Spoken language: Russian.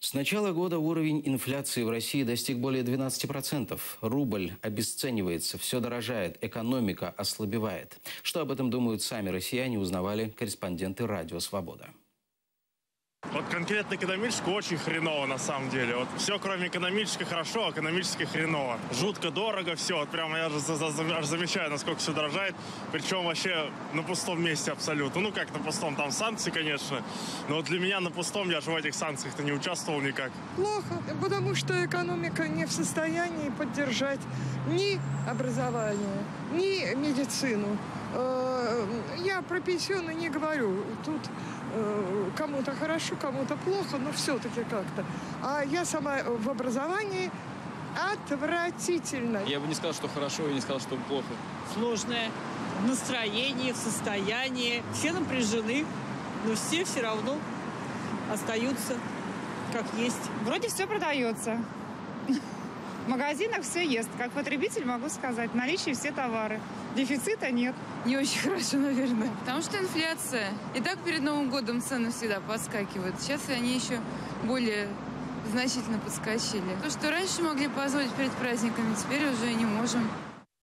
С начала года уровень инфляции в России достиг более 12%. Рубль обесценивается, все дорожает, экономика ослабевает. Что об этом думают сами россияне, узнавали корреспонденты «Радио Свобода». Вот конкретно экономически очень хреново на самом деле. Вот все, кроме экономически хорошо, а экономически хреново. Жутко дорого все. Вот прямо я аж замечаю, насколько все дорожает. Причем вообще на пустом месте абсолютно. Ну как на пустом, там санкции, конечно. Но вот для меня на пустом, я же в этих санкциях-то не участвовал никак. Плохо, потому что экономика не в состоянии поддержать ни образование, ни медицину. Я про пенсионы не говорю. Тут кому-то хорошо, кому-то плохо, но все-таки как-то. А я сама в образовании отвратительно. Я бы не сказал, что хорошо, и не сказал, что плохо. Сложное в настроении, в состоянии. Все напряжены, но все равно остаются как есть. Вроде все продается. В магазинах все есть. Как потребитель могу сказать, в наличии все товары. Дефицита нет. Не очень хорошо, наверное. Потому что инфляция. И так перед Новым годом цены всегда подскакивают. Сейчас они еще более значительно подскочили. То, что раньше могли позволить перед праздниками, теперь уже не можем.